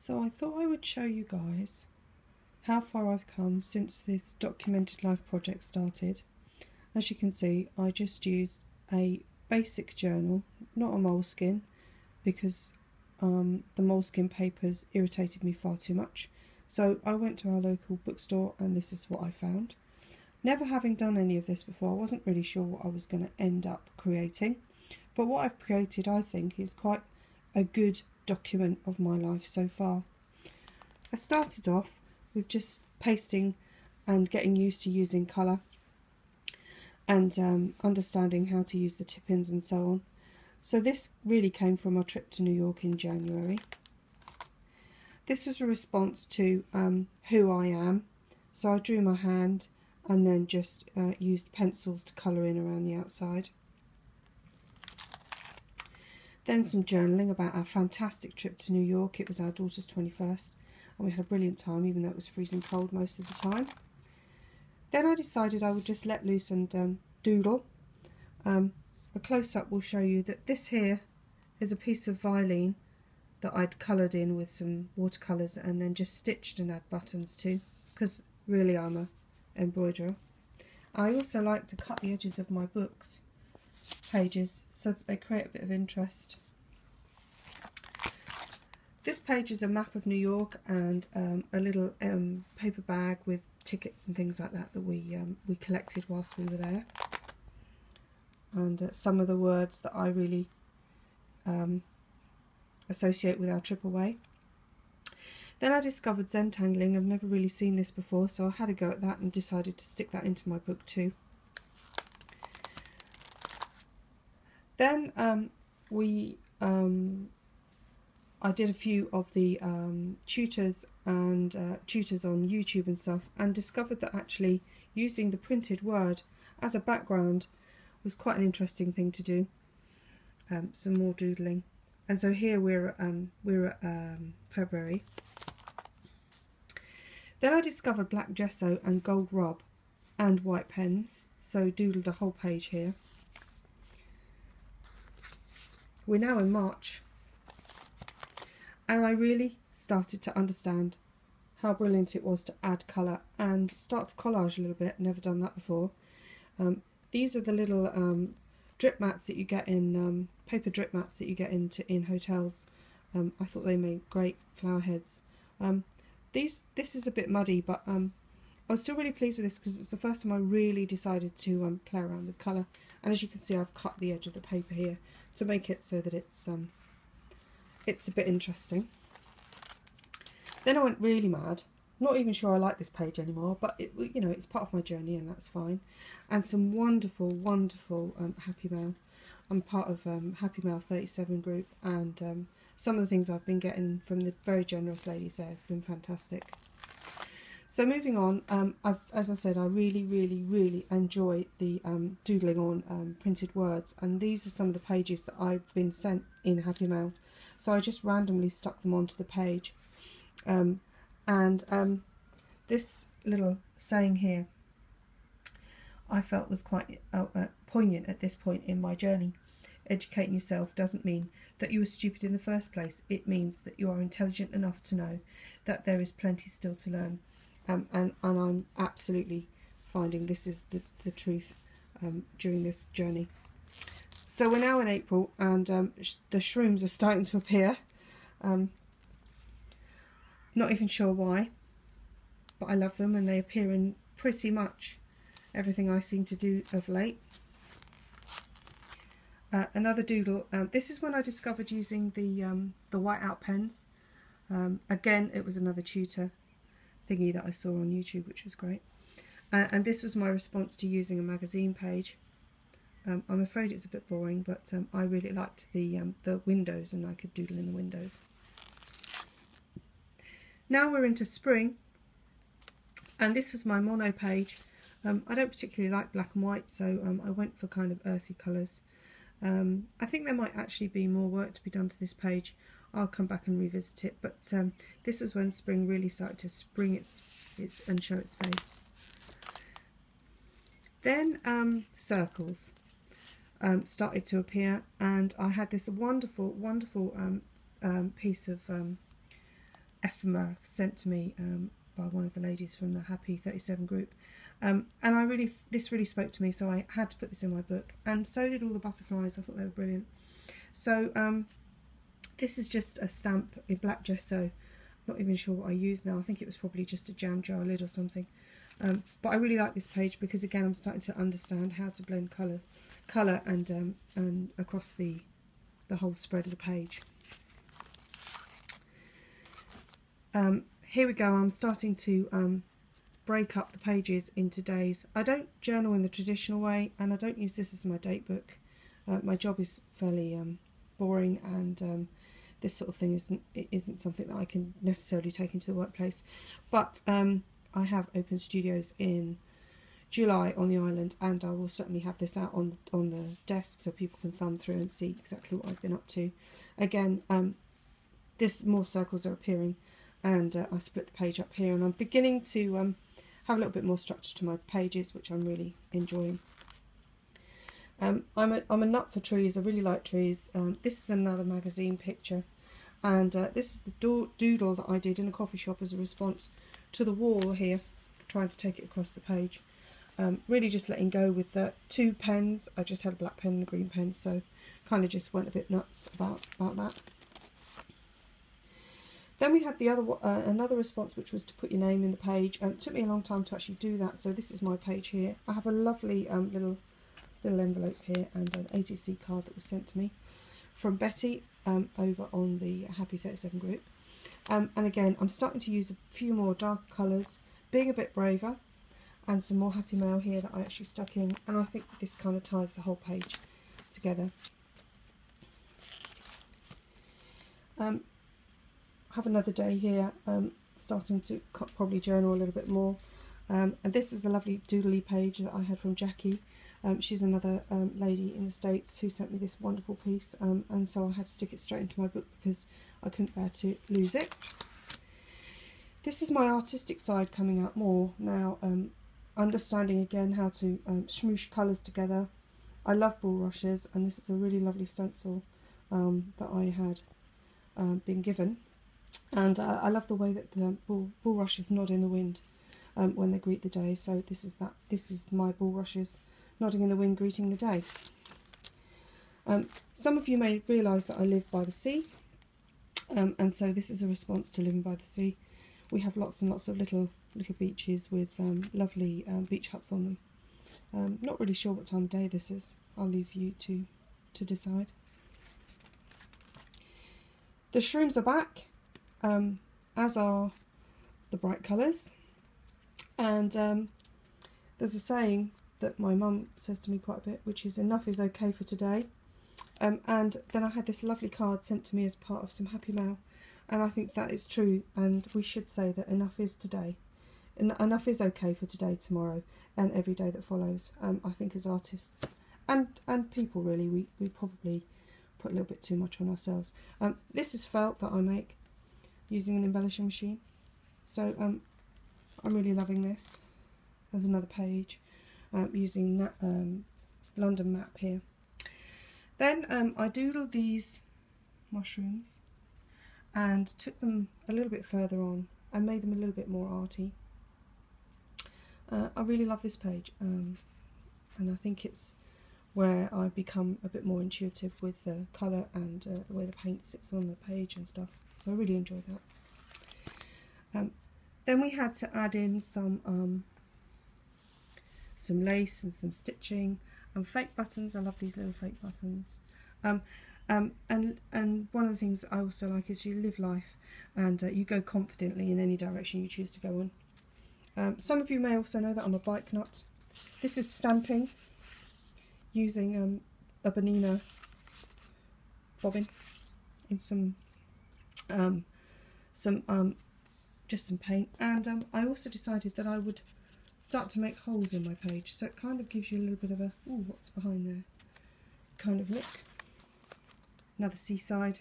So I thought I would show you guys how far I've come since this documented life project started. As you can see, I just used a basic journal, not a moleskin, because the moleskin papers irritated me far too much. So I went to our local bookstore and this is what I found. Never having done any of this before, I wasn't really sure what I was going to end up creating. But what I've created, I think, is quite a good document of my life so far. I started off with just pasting and getting used to using colour and understanding how to use the tip-ins and so on. So this really came from our trip to New York in January. This was a response to who I am. So I drew my hand and then just used pencils to colour in around the outside. Then some journaling about our fantastic trip to New York. It was our daughter's 21st and we had a brilliant time, even though it was freezing cold most of the time. Then I decided I would just let loose and doodle. A close-up will show you that this here is a piece of Vilene that I'd coloured in with some watercolours and then just stitched and add buttons to, because really I'm a embroiderer. I also like to cut the edges of my books pages so that they create a bit of interest. This page is a map of New York and a little paper bag with tickets and things like that we collected whilst we were there, and some of the words that I really associate with our trip away. Then I discovered Zentangling. I've never really seen this before, so I had a go at that and decided to stick that into my book too. Then I did a few of the tutors and tutors on YouTube and stuff, and discovered that actually using the printed word as a background was quite an interesting thing to do. Some more doodling, and so here we're at February. Then I discovered black gesso and gold rub and white pens, so doodled a whole page here. We're now in March, and I really started to understand how brilliant it was to add colour and start to collage a little bit. Never done that before. These are the little drip mats that you get in, paper drip mats that you get in hotels. I thought they made great flower heads. This is a bit muddy, but I was still really pleased with this because it's the first time I really decided to play around with colour. And as you can see, I've cut the edge of the paper here to make it so that it's a bit interesting. Then I went really mad. Not even sure I like this page anymore, but you know, it's part of my journey and that's fine. And some wonderful, wonderful Happy Mail. I'm part of Happy Mail 37 group, and some of the things I've been getting from the very generous ladies there has been fantastic. So moving on, as I said, I really, really, really enjoy the doodling on printed words, and these are some of the pages that I've been sent in Happy Mail. So I just randomly stuck them onto the page. This little saying here I felt was quite poignant at this point in my journey. Educating yourself doesn't mean that you were stupid in the first place. It means that you are intelligent enough to know that there is plenty still to learn. And I'm absolutely finding this is the truth during this journey. So we're now in April, and the shrooms are starting to appear. Not even sure why, but I love them, and they appear in pretty much everything I seem to do of late. Another doodle. This is when I discovered using the whiteout pens. Again, it was another tutor thingy that I saw on YouTube, which was great. And this was my response to using a magazine page. I'm afraid it's a bit boring, but I really liked the windows, and I could doodle in the windows. Now we're into spring, and this was my mono page. I don't particularly like black and white, so I went for kind of earthy colours. I think there might actually be more work to be done to this page. I'll come back and revisit it, but this was when spring really started to spring its and show its face. Then circles started to appear, and I had this wonderful, wonderful piece of ephemera sent to me by one of the ladies from the Happy 37 group. And this really spoke to me, so I had to put this in my book. And so did all the butterflies. I thought they were brilliant. So this is just a stamp in black gesso. Not even sure what I used now. I think it was probably just a jam jar lid or something. But I really like this page because, again, I'm starting to understand how to blend colour and across the whole spread of the page. Here we go. I'm starting to break up the pages into days. I don't journal in the traditional way, and I don't use this as my date book. My job is fairly boring, and this sort of thing isn't something that I can necessarily take into the workplace. But I have opened studios in July on the island, and I will certainly have this out on the desk so people can thumb through and see exactly what I've been up to. Again, more circles are appearing, and I split the page up here, and I'm beginning to have a little bit more structure to my pages, which I'm really enjoying. I'm a nut for trees. I really like trees. This is another magazine picture, and this is the doodle that I did in a coffee shop as a response to the wall here, trying to take it across the page. Really just letting go with the 2 pens. I just had a black pen and a green pen, so kind of just went a bit nuts about that. Then we had the other another response, which was to put your name in the page. It took me a long time to actually do that, so this is my page here. I have a lovely little envelope here and an ATC card that was sent to me from Betty over on the Happy 37 group. And again, I'm starting to use a few more dark colours, being a bit braver, and some more Happy Mail here that I actually stuck in, and I think this kind of ties the whole page together. Have another day here, starting to probably journal a little bit more. And this is the lovely doodly page that I had from Jackie. She's another lady in the States who sent me this wonderful piece, and so I had to stick it straight into my book because I couldn't bear to lose it. This is my artistic side coming out more now, understanding again how to smoosh colours together. I love bulrushes, and this is a really lovely stencil that I had been given. And I love the way that the bulrushes nod in the wind when they greet the day. So this is my bulrushes nodding in the wind, greeting the day. Some of you may realise that I live by the sea, and so this is a response to living by the sea. We have lots and lots of little beaches with lovely beach huts on them. Not really sure what time of day this is. I'll leave you to decide. The shrooms are back. As are the bright colours, and there's a saying that my mum says to me quite a bit, which is enough is okay for today. And then I had this lovely card sent to me as part of some Happy Mail, and I think that is true, and we should say that enough is today. Enough is okay for today, tomorrow, and every day that follows. I think as artists and people really, we probably put a little bit too much on ourselves. This is felt that I make using an embellishing machine, so I'm really loving this. There's another page using that London map here. Then I doodled these mushrooms and took them a little bit further on and made them a little bit more arty. I really love this page, and I think it's where I become a bit more intuitive with the colour and the way the paint sits on the page and stuff. So I really enjoyed that. Then we had to add in some lace and some stitching and fake buttons. I love these little fake buttons. And one of the things I also like is you live life and you go confidently in any direction you choose to go in. Some of you may also know that I'm a bike nut. This is stamping using a Bernina bobbin in just some paint, and I also decided that I would start to make holes in my page, so it kind of gives you a little bit of a ooh, what's behind there kind of look. Another seaside.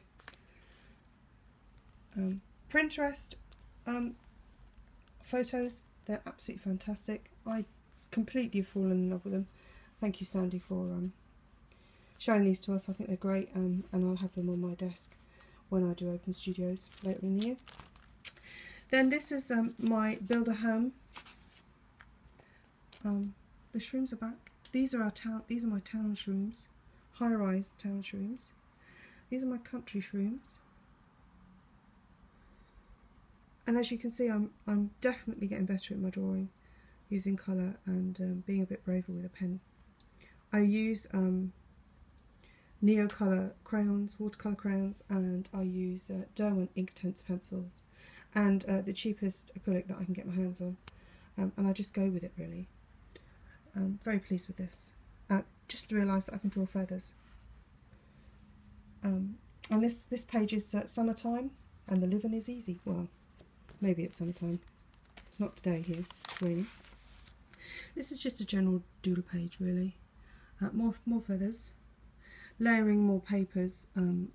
Pinterest photos, they're absolutely fantastic. I completely have fallen in love with them. Thank you, Sandy, for showing these to us. I think they're great, and I'll have them on my desk when I do open studios later in the year. Then this is my Build a Home. The shrooms are back. These are my town shrooms, high-rise town shrooms. These are my country shrooms. And as you can see, I'm definitely getting better at my drawing, using colour and being a bit braver with a pen. I use Neocolour crayons, watercolour crayons, and I use Derwent Inktense pencils, and the cheapest acrylic that I can get my hands on, and I just go with it really. I'm very pleased with this. Just realised that I can draw feathers. And this page is summertime, and the living is easy. Well, maybe it's summertime. Not today here, it's raining. This is just a general doodle page really. More feathers. Layering more papers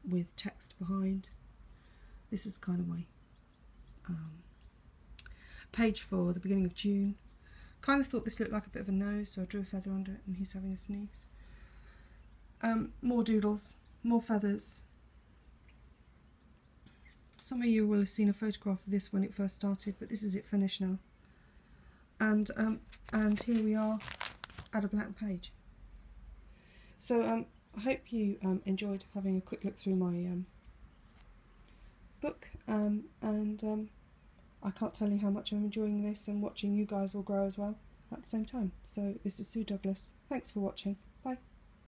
with text behind. This is kind of my page for the beginning of June. Kind of thought this looked like a bit of a nose, so I drew a feather under it, and he's having a sneeze. More doodles, more feathers. Some of you will have seen a photograph of this when it first started, but this is it finished now. And here we are at a blank page. So I hope you enjoyed having a quick look through my book, and I can't tell you how much I'm enjoying this and watching you guys all grow as well at the same time. So this is Sue Douglas. Thanks for watching.